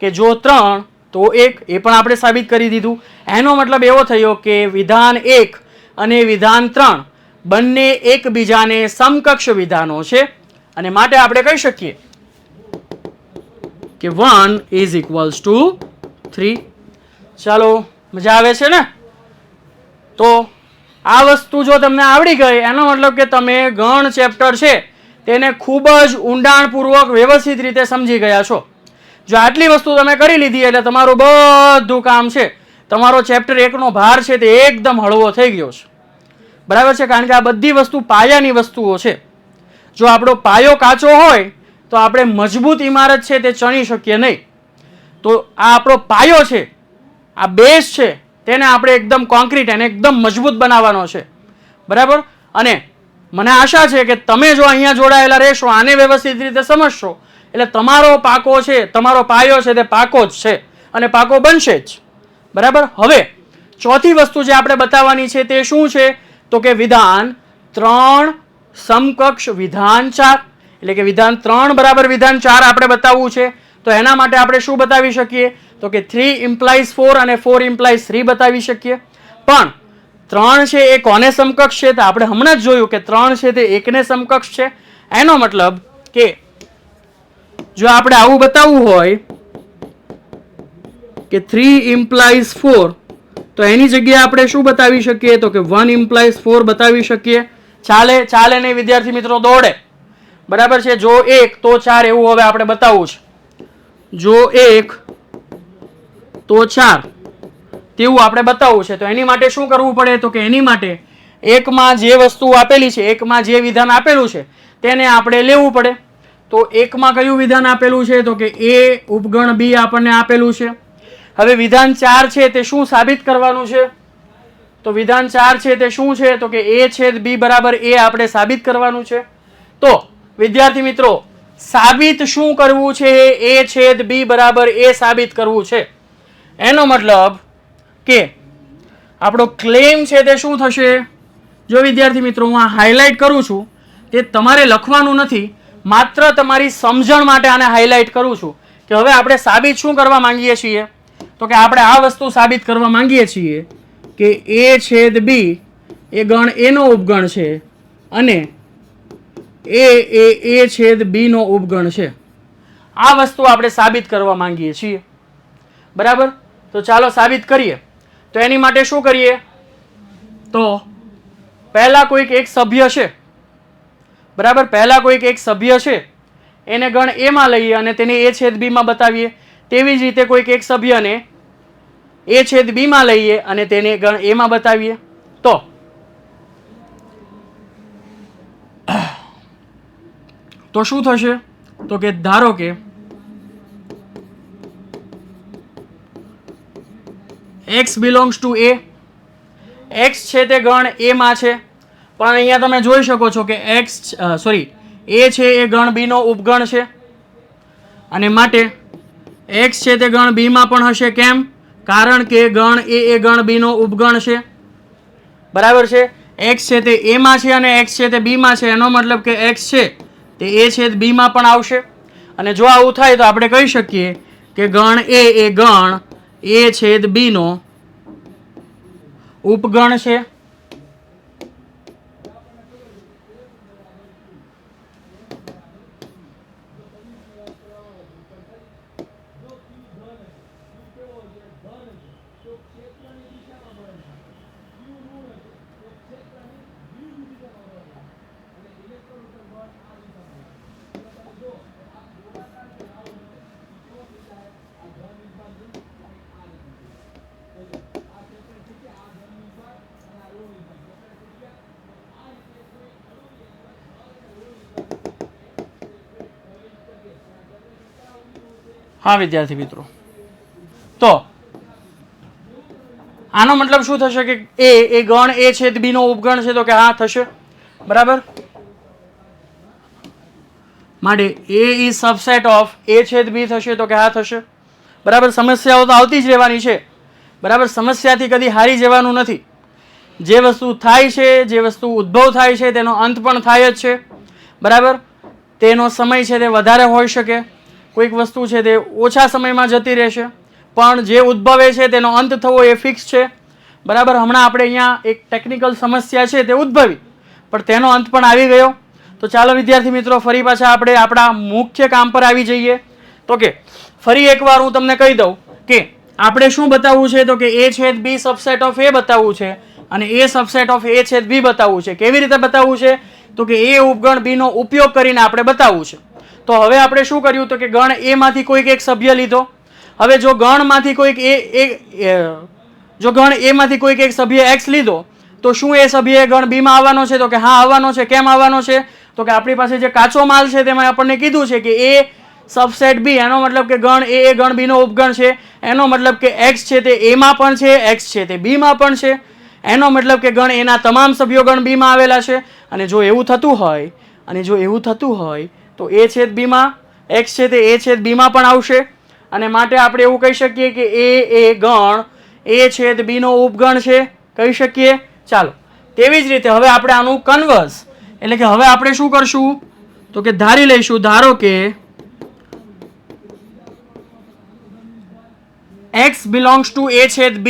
કે જો 3 તો 1 એ પણ આપણે સાબિત કરી દીધું. એનો મતલબ એવો થયો કે વિધાન 1 અને વિધાન 3 બંને એકબીજાને સમકક્ષ વિધાનો છે. અને માટે આપણે કહી શકીએ કે 1 is equals to 3. ચાલો, મજા આવે છે ને? તો આ વસ્તુ જો તમને આવડી ગઈ એનો મતલબ કે તમે ગણ ચેપ્ટર છે તેને ખૂબ જ ઊંડાણપૂર્વક વ્યવસ્થિત રીતે સમજી ગયા છો. જો આટલી વસ્તુ તમે કરી લીધી એટલે તમારું બધું કામ છે, તમારો ચેપ્ટર 1 નો ભાર છે તે એકદમ હળવો થઈ ગયો છે. બરાબર છે. કારણ કે આ બધી વસ્તુ પાયાની વસ્તુઓ છે. જો આપણો પાયો કાચો હોય તો આપણે મજબૂત ઇમારત છે તે ચણી શકીએ નહીં. તો આ આપણો પાયો છે, આ બેઝ છે, તેને આપણે એકદમ કોન્ક્રીટ અને એકદમ મજબૂત બનાવવાનો છે. બરાબર. અને મને આશા છે કે તમે જો અહીંયા જોડાયેલા રહેશો, આને વ્યવસ્થિત રીતે સમજશો એટલે તમારો પાકો છે, તમારો પાયો છે તે પાકો જ છે અને પાકો બનશે જ. બરાબર. હવે ચોથી વસ્તુ જે આપણે બતાવવાની છે તે શું છે તો કે વિધાન 3 સમકક્ષ વિધાન 4. એટલે કે વિધાન 3 બરાબર વિધાન 4 આપણે બતાવવું છે. તો એના માટે આપણે શું બતાવી શકીએ તો કે 3 implies 4 અને 4 implies 3 બતાવી શકીએ. પણ 3 છે એ કોને સમકક્ષ છે? તો આપણે હમણાં જ જોયું કે 3 છે તે 1 ને સમકક્ષ છે. એનો મતલબ કે જો આપણે આવું બતાવવું હોય કે 3 ઇમ્પ્લાઇઝ 4, તો એની જગ્યાએ આપણે શું બતાવી શકીએ? તો કે 1 ઇમ્પ્લાઇઝ 4 બતાવી શકીએ. ચાલે નહીં વિદ્યાર્થી મિત્રો? દોડે. બરાબર છે. જો 1 તો 4 એવું હવે આપણે બતાવવું છે. જો 1 તો 4 તેવું આપણે બતાવવું છે. તો એની માટે શું કરવું પડે? તો કે એની માટે એકમાં જે વસ્તુ આપેલી છે, એકમાં જે વિધાન આપેલું છે તેને આપણે લેવું પડે. તો એકમાં કયું વિધાન આપેલું છે? તો કે a ઉપગણ b આપણને આપેલું છે. હવે વિધાન 4 છે તે શું સાબિત કરવાનું છે? તો વિધાન 4 છે તે શું છે? તો કે a છેદ b બરાબર a આપણે સાબિત કરવાનું છે. તો વિદ્યાર્થી મિત્રો, સાબિત શું કરવું છે? a છેદ b બરાબર a સાબિત કરવું છે. એનો મતલબ કે આપણો ક્લેમ છે તે શું થશે? જો વિદ્યાર્થી મિત્રો હું આ હાઇલાઇટ કરું છું, તે તમારે લખવાનું નથી, માત્ર તમારી સમજણ માટે આને હાઇલાઇટ કરું છું કે હવે આપણે સાબિત શું કરવા માંગીએ છીએ? તો કે આપણે આ વસ્તુ સાબિત કરવા માંગીએ છીએ કે a છેદ b એ ગણ a નો ઉપગણ છે અને a છેદ b નો ઉપગણ છે. આ વસ્તુ આપણે સાબિત કરવા માંગીએ છીએ. બરાબર? તો ચાલો સાબિત કરીએ. તો એની માટે શું કરીએ? તો પહેલા કોઈક એક સભ્ય છે, બરાબર, પહેલા કોઈક એક સભ્ય છે એને ગણ a માં લઈએ અને તેને a છેદ b માં બતાવીએ. તેવી જ રીતે કોઈક એક સભ્યને a છેદ b માં લઈએ અને તેને ગણ a માં બતાવીએ. તો શું થશે? તો કે ધારો કે x belongs to a, x છે તે ગણ a માં છે, પણ અહીંયા તમે જોઈ શકો છો કે a છે એ ગણ b નો ઉપગણ છે અને માટે x છે તે ગણ b માં પણ હશે. કેમ? કારણ કે ગણ a એ ગણ b નો ઉપગણ છે. બરાબર છે? x છે તે a માં છે અને x છે તે b માં છે. એનો મતલબ કે x છે તે a છેદ b માં પણ આવશે. અને જો આવું થાય તો આપણે કહી શકીએ કે ગણ a એ ગણ a છેદ b નો ઉપગણ છે. હા વિદ્યાર્થી મિત્રો, તો આનો મતલબ શું થશે કે a એ ગણ a છેદ b નો ઉપગણ છે? તો કે હા થશે. બરાબર? માટે a is subset of a છેદ b થશે. તો કે હા થશે. બરાબર? સમસ્યાઓ તો આવતી જ રહેવાની છે. બરાબર? સમસ્યાથી કદી હારી જવાનું નથી. જે વસ્તુ થાય છે, જે વસ્તુ ઉદ્ભવ થાય છે તેનો અંત પણ થાય જ છે. બરાબર? તેનો સમય છે તે વધારે હોઈ શકે, કોઈક વસ્તુ છે તે ઓછા સમયમાં જતી રહેશે, પણ જે ઉદ્ભવે છે તેનો અંત થવો એ ફિક્સ છે. બરાબર? હમણાં આપણે અહીંયા એક ટેકનિકલ સમસ્યા છે તે ઉદ્ભવી, પણ તેનો અંત પણ આવી ગયો. તો ચાલો વિદ્યાર્થી મિત્રો, ફરી પાછા આપણે આપણા મુખ્ય કામ પર આવી જઈએ. તો કે ફરી એકવાર હું તમને કહી દઉં કે આપણે શું બતાવવું છે? તો કે a છેદ b સબસેટ ઓફ a બતાવવું છે અને a સબસેટ ઓફ a છેદ b બતાવવું છે. કેવી રીતે બતાવવું છે? તો કે a ઉપગણ b નો ઉપયોગ કરીને આપણે બતાવવું છે. તો હવે આપણે શું કર્યું? તો કે ગણ a માંથી કોઈક એક સભ્ય લીધો. હવે જો ગણમાંથી કોઈક જો ગણ a માંથી કોઈક એક સભ્ય x લીધો, તો શું એ સભ્ય ગણ b માં આવવાનો છે? તો કે હા આવવાનો છે. કેમ આવવાનો છે? તો કે આપણી પાસે જે કાચો માલ છે તેમાં આપણને કીધું છે કે a સબસેટ b, એનો મતલબ કે ગણ a એ ગણ b નો ઉપગણ છે. એનો મતલબ કે x છે તે a માં પણ છે, x છે તે b માં પણ છે. એનો મતલબ કે ગણ a ના તમામ સભ્યો ગણ b માં આવેલા છે. અને જો એવું થતું હોય તો a છેદ b માં x છે તે a છેદ b માં પણ આવશે. અને માટે આપણે એવું કહી શકીએ કે a એ ગણ a છેદ b નો ઉપગણ છે. કહી શકીએ. ચાલો, તેવી જ રીતે હવે આપણે આનું કન્વર્સ, એટલે કે હવે આપણે શું કરશું? તો કે ધારી લઈશું, ધારો કે x belongs to a છેદ b,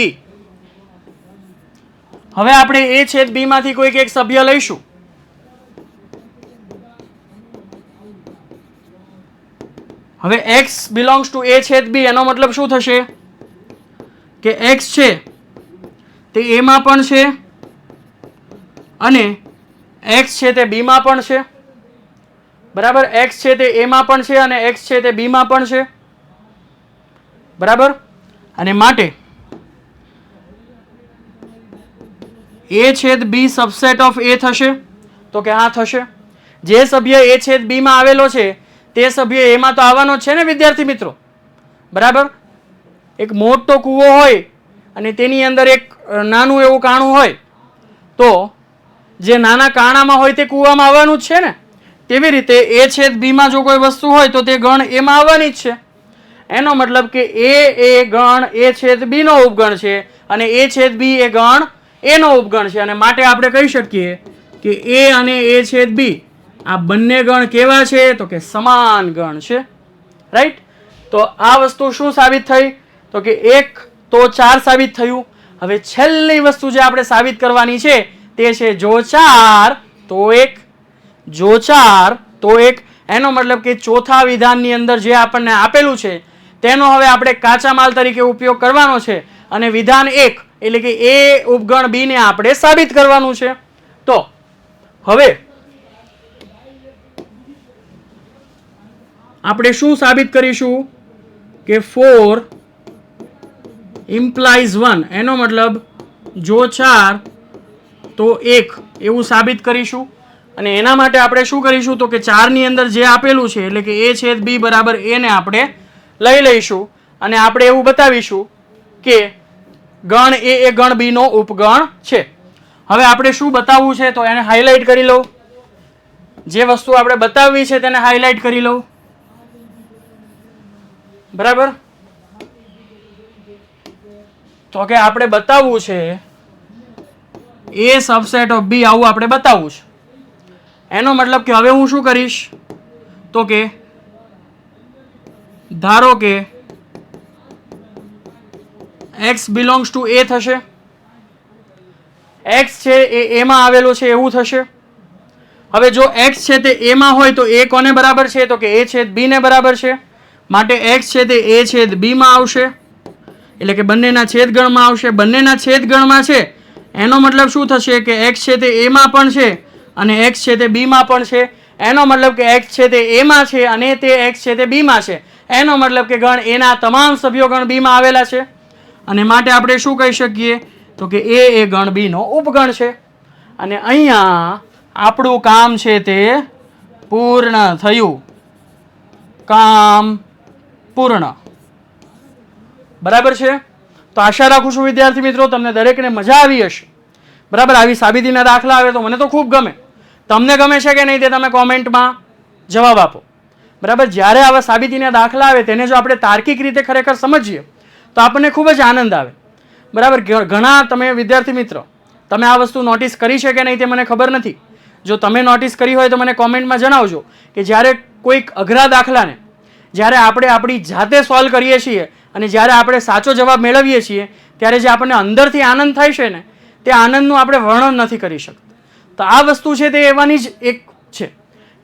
હવે આપણે એ છેદ બી માંથી કોઈક એક સભ્ય લઈશું. હવે x બિલોંગ્સ ટુ એ છેદ બી, એનો મતલબ શું થશે કે x છે તે a માં પણ છે અને x છે તે b માં પણ છે. બરાબર, x છે તે a માં પણ છે અને x છે તે b માં પણ છે. બરાબર, અને માટે a છેદ b સબસેટ ઓફ a થશે, તો કે હા થશે. જે સભ્ય a છેદ b માં આવેલો છે તે સભ્ય a માં તો આવવાનો જ છે ને વિદ્યાર્થી મિત્રો. બરાબર, એક મોટો કૂવો હોય અને તેની અંદર એક નાનું એવું કાણું હોય તો જે નાના કાણામાં હોય તે કૂવામાં આવવાનું જ છે ને. તેવી રીતે a છેદ b માં જો કોઈ વસ્તુ હોય તો તે ગણ a માં આવવાની જ છે. એનો મતલબ કે a એ ગણ a છેદ b નો ઉપગણ છે અને a છેદ b એ ગણ a નો ઉપગણ છે, અને માટે આપણે કહી શકીએ કે a અને a છેદ b આ બંને ગણ કેવા છે તો કે સમાન ગણ છે. રાઈટ, તો આ વસ્તુ શું સાબિત થઈ તો કે 1 તો 4 સાબિત થયું. હવે છેલ્લી વસ્તુ જે આપણે સાબિત કરવાની છે તે છે જો 4 તો 1, જો 4 તો 1. એનો મતલબ કે ચોથા વિધાનની અંદર જે આપણને આપેલું છે તેનો હવે આપણે કાચા માલ તરીકે ઉપયોગ કરવાનો છે અને વિધાન 1 એટલે કે a ઉપગણ b ને આપણે સાબિત કરવાનું છે. તો હવે આપણે શું સાબિત કરીશું કે 4 ઇમ્પ્લાઇઝ 1, એનો મતલબ જો 4 તો 1 એવું સાબિત કરીશું. અને એના માટે આપણે શું કરીશું તો કે 4 ની અંદર જે આપેલું છે એટલે કે a છેદ b બરાબર a ને આપણે લઈ લઈશું અને આપણે એવું બતાવીશું કે ગણ a એ ગણ b નો ઉપગણ છે. હવે આપણે શું બતાવવું છે તો એને હાઇલાઇટ કરી લઉં. જે વસ્તુ આપણે બતાવવી છે તેને હાઇલાઇટ કરી લઉં. બરાબર, તો કે આપણે બતાવવું છે a સબસેટ ઓફ b, આવું આપણે બતાવવું છે. એનો મતલબ કે હવે હું શું કરીશ તો કે ધારો કે x બિલોંગ્સ ટુ a થશે. x છે એ a માં આવેલો છે એવું થશે. હવે જો x છે તે a માં હોય તો a કોને બરાબર છે તો કે a છેદ b ને બરાબર છે. માટે x છે તે a છેદ b માં આવશે એટલે કે બંનેના છેદગણમાં આવશે. બંનેના છેદગણમાં છે એનો મતલબ શું થશે કે x છે તે a માં પણ છે અને x છે તે b માં પણ છે. એનો મતલબ કે x છે તે a માં છે અને તે x છે તે b માં છે. એનો મતલબ કે ગણ a ના તમામ સભ્યો ગણ b માં આવેલા છે અને માટે આપણે શું કહી શકીએ તો કે a એ ગણ b નો ઉપગણ છે. અને અહીંયા આપણું કામ છે તે પૂર્ણ થયું. કામ પૂર્ણ. બરાબર છે. તો આશા રાખું છું વિદ્યાર્થી મિત્રો તમને દરેકને મજા આવી હશે. બરાબર, આવી સાબિતીના દાખલા આવે તો મને તો ખૂબ ગમે. તમને ગમે છે કે નહીં તે તમે કોમેન્ટમાં જવાબ આપો. બરાબર, જ્યારે આવા સાબિતીના દાખલા આવે તેને જો આપણે તાર્કિક રીતે ખરેખર સમજીએ તો આપણને ખૂબ જ આનંદ આવે. બરાબર, ઘણા તમે વિદ્યાર્થી મિત્રો તમે આ વસ્તુ નોટિસ કરી છે કે નહીં તે મને ખબર નથી. જો તમે નોટિસ કરી હોય તો મને કોમેન્ટમાં જણાવજો કે જ્યારે કોઈક અઘરા દાખલાને જ્યારે આપણે આપણી જાતે સોલ્વ કરીએ છીએ અને જ્યારે આપણે સાચો જવાબ મેળવીએ છીએ ત્યારે જે આપણને અંદરથી આનંદ થાય છે ને તે આનંદનું આપણે વર્ણન નથી કરી શકતા. તો આ વસ્તુ છે તે એવાની જ એક છે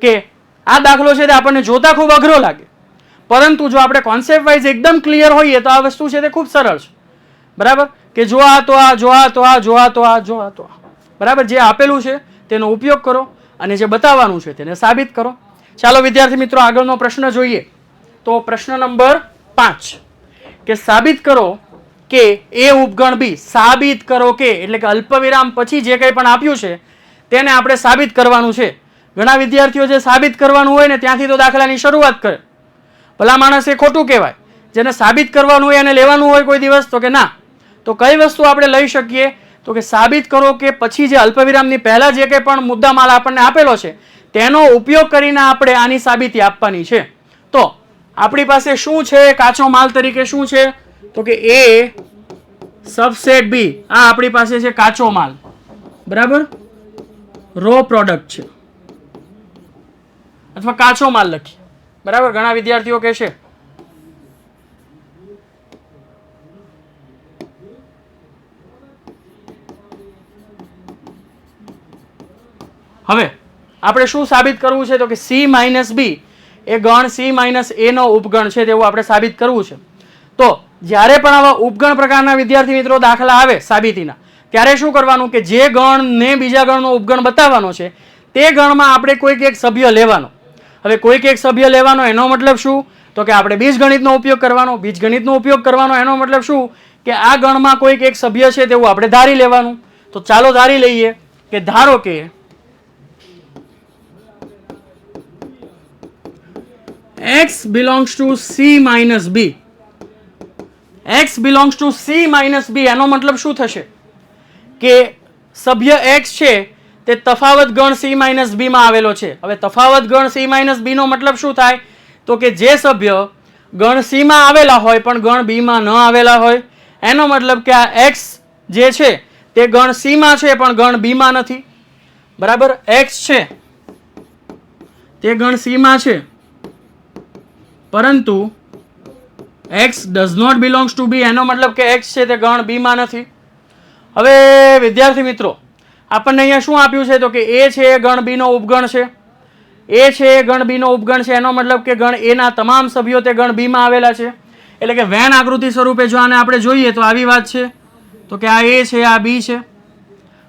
કે આ દાખલો છે તે આપણને જોતા ખૂબ અઘરો લાગે, પરંતુ જો આપણે કોન્સેપ્ટ વાઇઝ એકદમ ક્લિયર હોઈએ તો આ વસ્તુ છે તે ખૂબ સરળ છે. બરાબર, કે જો આ તો આ, જો આ તો આ, જો આ તો આ, જો આ તો આ. બરાબર, જે આપેલું છે તેનો ઉપયોગ કરો અને જે બતાવવાનું છે તેને સાબિત કરો. ચાલો વિદ્યાર્થી મિત્રો આગળનો પ્રશ્ન જોઈએ. તો પ્રશ્ન નંબર 5 કે સાબિત કરો કે a ઉપગણ b. સાબિત કરો કે એટલે કે અલ્પવિરામ પછી જે કંઈ પણ આપ્યું છે તેને આપણે સાબિત કરવાનું છે. ઘણા વિદ્યાર્થીઓ જે સાબિત કરવાનું હોય ને ત્યાંથી તો દાખલાની શરૂઆત કરે. ભલા માણસ એ ખોટું કહેવાય. જેને સાબિત કરવાનું હોય એને લેવાનું હોય કોઈ દિવસ તો કે ના. તો કઈ વસ્તુ આપણે લઈ શકીએ તો કે સાબિત કરો કે પછી જે અલ્પવિરામની પહેલા જે કંઈ પણ મુદ્દા માલ આપણને આપેલો છે તેનો ઉપયોગ કરીને આપણે આની સાબિતી આપવાની છે. તો આપણી પાસે શું છે કાચો માલ તરીકે શું છે તો કે a સબસેટ b. આ આપણી પાસે છે કાચો માલ. બરાબર, રો પ્રોડક્ટ છે અથવા કાચો માલ લખીએ. બરાબર, ઘણા વિદ્યાર્થીઓ કહેશે હવે આપણે શું સાબિત કરવું છે તો કે સી માઇનસ બી એ ગણ સી માઇનસ એ નો ઉપગણ છે તેવું આપણે સાબિત કરવું છે. તો જ્યારે પણ આવા ઉપગણ પ્રકારના વિદ્યાર્થી મિત્રો દાખલા આવે સાબિતીના, ત્યારે શું કરવાનું કે જે ગણને બીજા ગણનો ઉપગણ બતાવવાનો છે તે ગણમાં આપણે કોઈક એક સભ્ય લેવાનો. હવે કોઈક એક સભ્ય લેવાનો એનો મતલબ શું તો કે આપણે બીજગણિતનો ઉપયોગ કરવાનો. બીજગણિતનો ઉપયોગ કરવાનો એનો મતલબ શું કે આ ગણમાં કોઈક એક સભ્ય છે તેવું આપણે ધારી લેવાનું. તો ચાલો ધારી લઈએ કે ધારો કે x belongs to c minus b. x belongs to c minus b એનો મતલબ શું થશે કે સભ્ય x છે તે તફાવત ગણ c minus b માં આવેલો છે. હવે તફાવત ગણ c minus b નો મતલબ શું થાય તો કે જે સભ્ય ગણ c માં આવેલા હોય પણ ગણ b માં ન આવેલા હોય. એનો મતલબ કે આ x જે છે તે ગણ c માં છે પણ ગણ b માં નથી. બરાબર, x છે તે ગણ c માં છે પરંતુ x does not belongs to b. એનો મતલબ કે x છે તે ગણ b માં નથી. હવે વિદ્યાર્થી મિત્રો આપણને અહીંયા શું આપ્યું છે તો કે a છે એ ગણ b નો ઉપગણ છે. a છે એ ગણ b નો ઉપગણ છે એનો મતલબ કે ગણ a ના તમામ સભ્યો તે ગણ b માં આવેલા છે. એટલે કે વેન આકૃતિ સ્વરૂપે જો આને આપણે જોઈએ તો આવી વાત છે તો કે આ a છે આ b છે.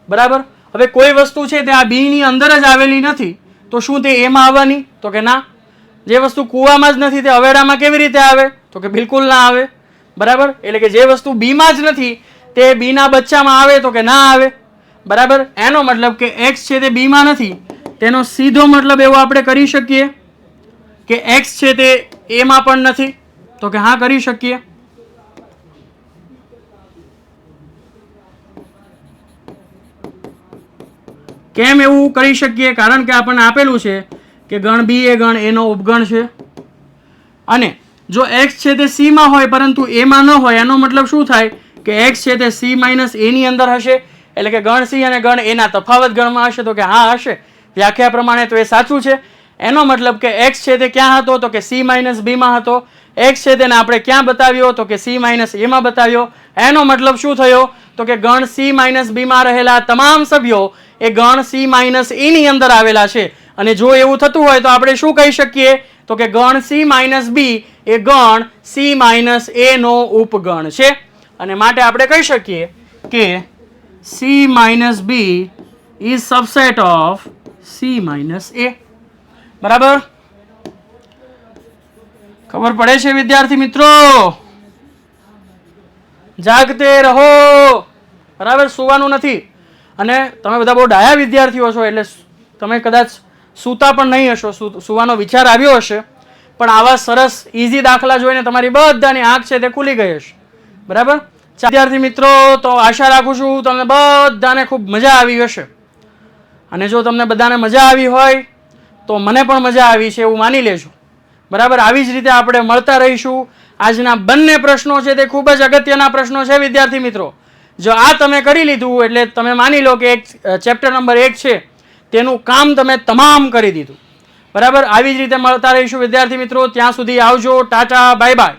બરાબર, હવે કોઈ વસ્તુ છે તે આ b ની અંદર જ આવેલી નથી તો શું તે a માં આવવાની તો કે ના. જે વસ્તુ કૂવામાં જ નથી તે હવેડામાં કેવી રીતે આવે તો કે બિલકુલ ના આવે. બરાબર, એટલે કે જે વસ્તુ b માં જ નથી તે b ના બચ્ચામાં આવે તો કે ના આવે. બરાબર, એનો મતલબ કે x છે તે b માં નથી. તેનો સીધો મતલબ એવો આપણે કરી શકીએ કે x છે તે a માં પણ નથી તો કે હા કરી શકીએ. કેમ એવું કરી શકીએ કારણ કે આપણને આપેલું છે કે ગણ b એ ગણ a નો ઉપગણ છે અને જો x છે તે c માં હોય પરંતુ a માં ન હોય એનો મતલબ શું થાય કે x છે તે c minus a ની અંદર હશે. એટલે કે ગણ c અને ગણ a ના તફાવત ગણમાં હશે તો કે હા હશે. વ્યાખ્યા પ્રમાણે તો એ સાચું છે. એનો મતલબ કે x છે તે ક્યાં હતો તો કે c minus b માં હતો. x છે તેને આપણે ક્યાં બતાવ્યો તો કે c minus a માં બતાવ્યો. એનો મતલબ શું થયો તો કે ગણ c minus b માં રહેલા તમામ સભ્યો એ ગણ c minus a ની અંદર આવેલા છે. અને જો એવું થતું હોય તો આપણે શું કહી શકીએ તો કે ગણ c minus b એ ગણ c minus a નો ઉપગણ છે. અને માટે આપણે કહી શકીએ કે c minus b is subset of c minus a. બરાબર, ખબર પડે છે વિદ્યાર્થી મિત્રો? જાગતે રહો. બરાબર, સુવાનું નથી. અને તમે બધા બહુ ડાયા વિદ્યાર્થીઓ છો એટલે તમે કદાચ સૂતા પણ નહીં હશો, સુવાનો વિચાર આવ્યો હશે પણ આવા સરસ ઈઝી દાખલા જોઈને તમારી બધાની આંખ છે તે ખુલી ગઈ હશે. બરાબર, વિદ્યાર્થી મિત્રો તો આશા રાખું છું તમને બધાને ખૂબ મજા આવી હશે. અને જો તમને બધાને મજા આવી હોય તો મને પણ મજા આવી છે એવું માની લેજો. બરાબર, આવી જ રીતે આપણે મળતા રહીશું. આજના બંને પ્રશ્નો છે તે ખૂબ જ અગત્યના પ્રશ્નો છે વિદ્યાર્થી મિત્રો. જો આ તમે કરી લીધું એટલે તમે માની લો કે ચેપ્ટર નંબર 1 છે તેનું કામ તમે તમામ કરી દીધું. બરાબર, આવી જ રીતે મળતા રહીશું વિદ્યાર્થી મિત્રો. ત્યાં સુધી આવજો, ટાટા, બાય બાય.